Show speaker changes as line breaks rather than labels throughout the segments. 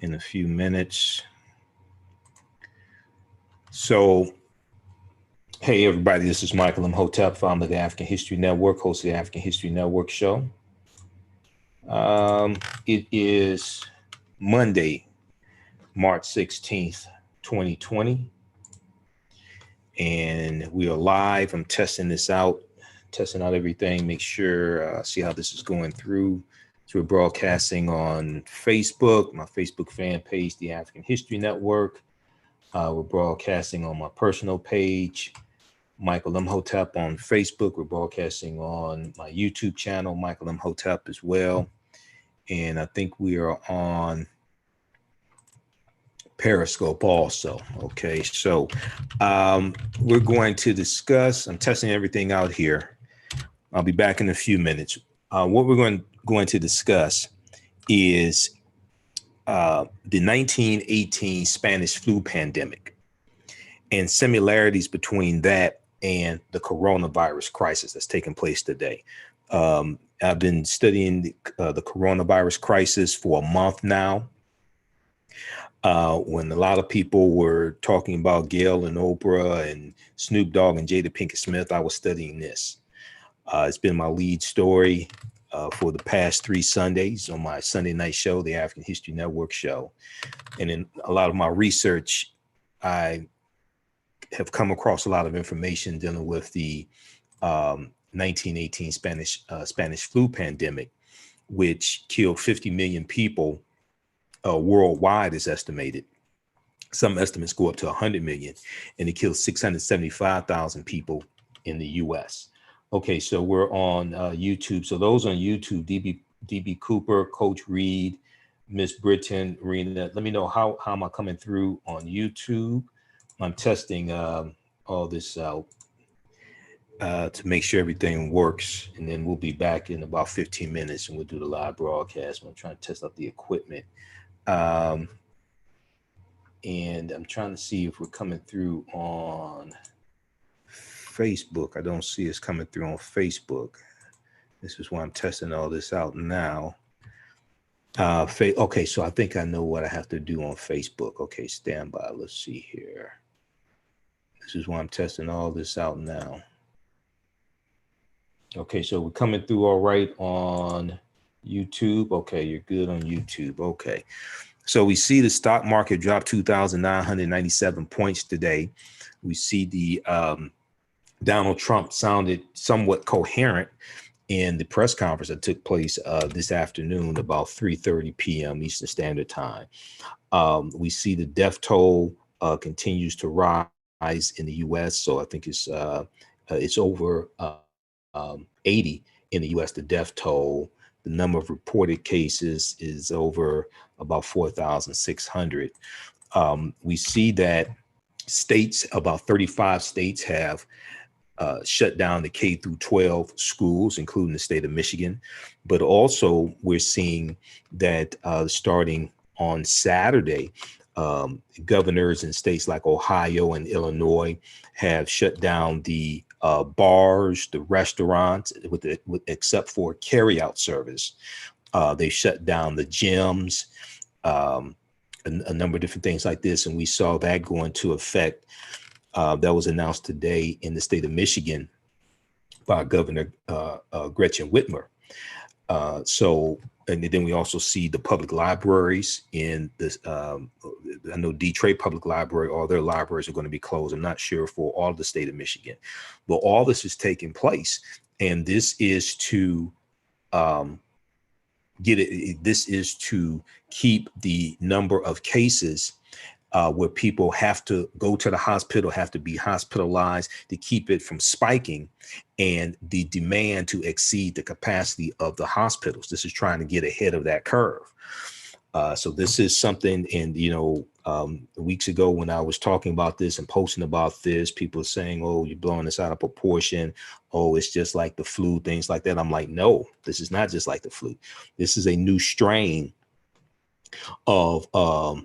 in a few minutes. So, hey everybody, this is Michael Imhotep, founder of the African History Network, host of the African History Network show. It is Monday, March 16th, 2020. And we are live. I'm testing this out, testing out everything, make sure, see how this is going through. So we're broadcasting on Facebook, my Facebook fan page, the African History Network. We're broadcasting on my personal page, Michael Imhotep on Facebook. We're broadcasting on my YouTube channel, Michael Imhotep as well. And I think we are on Periscope also. Okay, so we're going to discuss, I'm testing everything out here. I'll be back in a few minutes. What we're going to discuss is the 1918 Spanish flu pandemic and similarities between that and the coronavirus crisis that's taking place today. I've been studying the coronavirus crisis for a month now. When a lot of people were talking about Gail and Oprah and Snoop Dogg and Jada Pinkett Smith, I was studying this. It's been my lead story for the past 3 Sundays on my Sunday night show, the African History Network show. And in a lot of my research, I have come across a lot of information dealing with the 1918 Spanish flu pandemic, which killed 50 million people worldwide, is estimated. Some estimates go up to 100 million, and it killed 675,000 people in the U.S. Okay, so we're on YouTube. So those on YouTube, DB Cooper, Coach Reed, Miss Britton, Rena, let me know how am I coming through on YouTube. I'm testing all this out to make sure everything works, and then we'll be back in about 15 minutes and we'll do the live broadcast. I'm trying to test out the equipment. And I'm trying to see if we're coming through on Facebook. I don't see us coming through on Facebook. This is why I'm testing all this out now. Okay, so I think I know what I have to do on Facebook. Okay, stand by. Let's see here. This is why I'm testing all this out now. Okay, so we're coming through all right on YouTube. Okay, you're good on YouTube. Okay. So we see the stock market drop 2,997 points today. We see the Donald Trump sounded somewhat coherent in the press conference that took place this afternoon about 3:30 p.m. Eastern Standard Time. We see the death toll continues to rise in the U.S. So I think it's over 80 in the U.S. The death toll. The number of reported cases is over about 4,600. We see that states, about 35 states have shut down the K through 12 schools, including the state of Michigan. But also we're seeing that starting on Saturday, governors in states like Ohio and Illinois have shut down the bars, the restaurants, except for carry-out service. They shut down the gyms, a number of different things like this. And we saw that go into effect. That was announced today in the state of Michigan by Governor Gretchen Whitmer. And then we also see the public libraries in this. I know Detroit Public Library, all their libraries are going to be closed. I'm not sure for all the state of Michigan, but all this is taking place. And this is to this is to keep the number of cases where people have to go to the hospital, have to be hospitalized, to keep it from spiking, and the demand to exceed the capacity of the hospitals. This is trying to get ahead of that curve. So this is something, and weeks ago when I was talking about this and posting about this, people saying, "Oh, you're blowing this out of proportion. Oh, it's just like the flu," things like that. I'm like, no, this is not just like the flu. This is a new strain of SARS.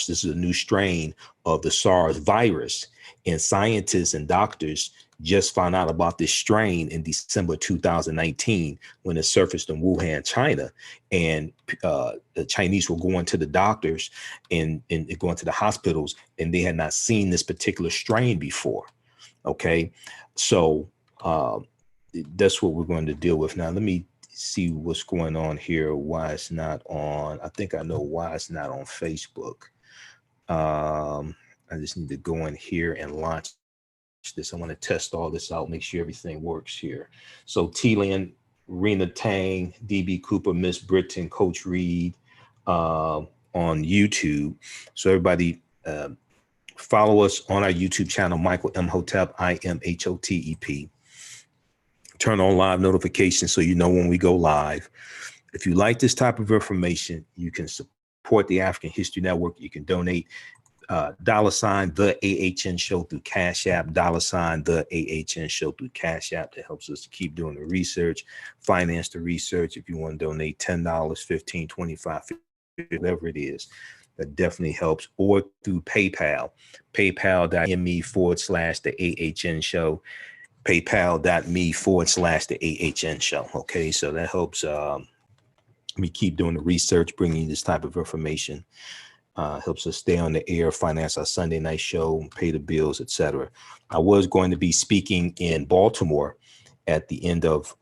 This is a new strain of the SARS virus, and scientists and doctors just found out about this strain in December 2019 when it surfaced in Wuhan, China. And the Chinese were going to the doctors and going to the hospitals, and they had not seen this particular strain before. Okay, so that's what we're going to deal with now. Let me see what's going on here. Why it's not on. I think I know why it's not on Facebook. I just need to go in here and launch this. I want to test all this out, make sure everything works here. So T-Lin, Rena Tang, DB Cooper, Miss Britton, Coach Reed on YouTube. So everybody follow us on our YouTube channel, Michael Imhotep, IMHOTEP. Turn on live notifications so you know when we go live. If you like this type of information, you can support the African History Network. You can donate $ the AHN show through Cash App, $ the AHN show through Cash App. That helps us to keep doing the research, finance the research. If you want to donate $10, $15, $25, whatever it is, that definitely helps. Or through PayPal, paypal.me/the AHN show, paypal.me/the AHN show. Okay, so that helps me keep doing the research, bringing you this type of information. Helps us stay on the air, finance our Sunday night show, pay the bills, etc. I was going to be speaking in Baltimore at the end of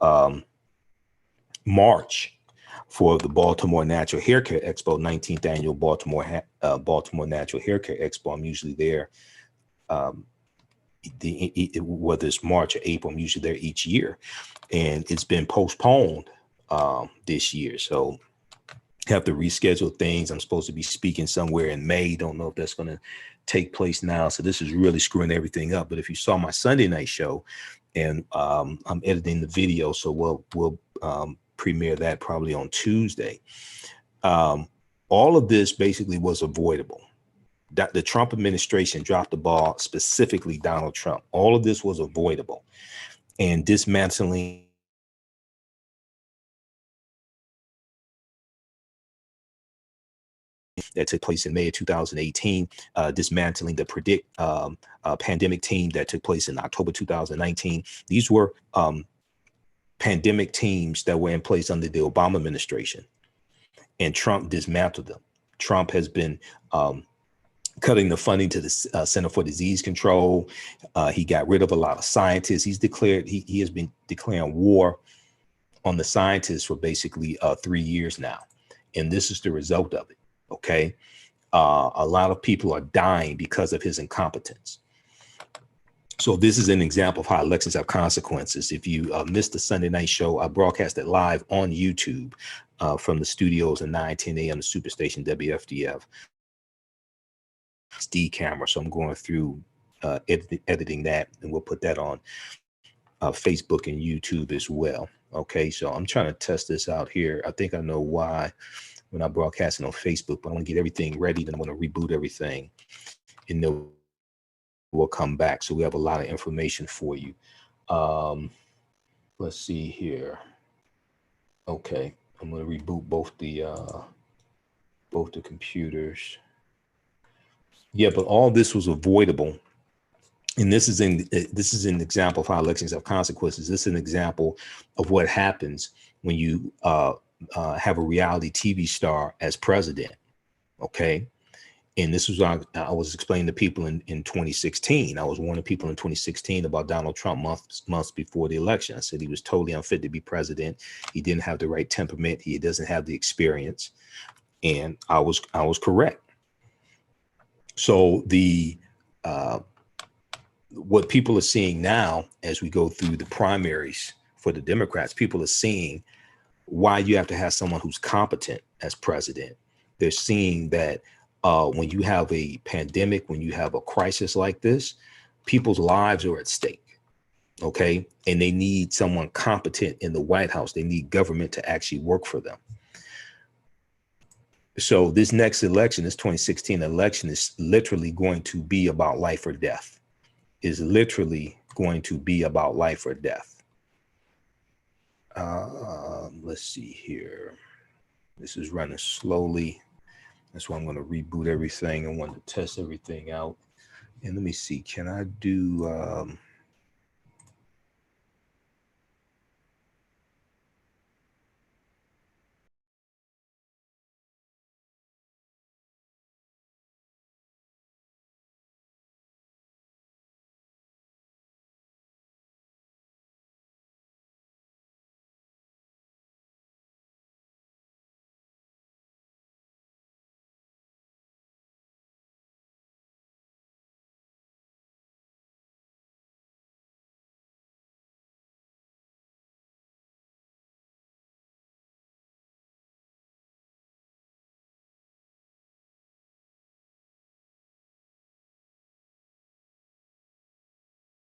March for the Baltimore Natural Hair Care Expo, 19th annual Baltimore Natural Hair Care Expo. I'm usually there, whether it's March or April, I'm usually there each year, and it's been postponed this year. So have to reschedule things. I'm supposed to be speaking somewhere in May. Don't know if that's going to take place now. So this is really screwing everything up. But if you saw my Sunday night show, and I'm editing the video, so we'll premiere that probably on Tuesday. All of this basically was avoidable. The Trump administration dropped the ball, specifically Donald Trump. All of this was avoidable, and dismantling that took place in May of 2018, dismantling the pandemic team that took place in October 2019. These were pandemic teams that were in place under the Obama administration, and Trump dismantled them. Trump has been cutting the funding to the Center for Disease Control. He got rid of a lot of scientists. He has been declaring war on the scientists for basically 3 years now, and this is the result of it. Okay, a lot of people are dying because of his incompetence. So this is an example of how elections have consequences. If you missed the Sunday night show, I broadcast it live on YouTube from the studios at 9:10 a.m. the Superstation WFDF. SD camera, so I'm going through editing that, and we'll put that on Facebook and YouTube as well. Okay, so I'm trying to test this out here. I think I know why. When I'm broadcasting on Facebook, but I want to get everything ready, then I'm going to reboot everything, and then we'll come back. So we have a lot of information for you. Let's see here. Okay, I'm going to reboot both the computers. Yeah, but all this was avoidable. And this is an example of how elections have consequences. This is an example of what happens when you have a reality TV star as president. Okay. And this was what I was explaining to people in 2016. I was warning people in 2016 about Donald Trump months before the election. I said he was totally unfit to be president. He didn't have the right temperament. He doesn't have the experience. And I was correct. So what people are seeing now as we go through the primaries for the Democrats, people are seeing why you have to have someone who's competent as president. They're seeing that when you have a pandemic, when you have a crisis like this, people's lives are at stake. Okay. And they need someone competent in the White House. They need government to actually work for them. So this next election, this 2016 election, is literally going to be about life or death. Is literally going to be about life or death. Let's see here. This is running slowly. That's why I'm going to reboot everything. I want to test everything out. And let me see, can I do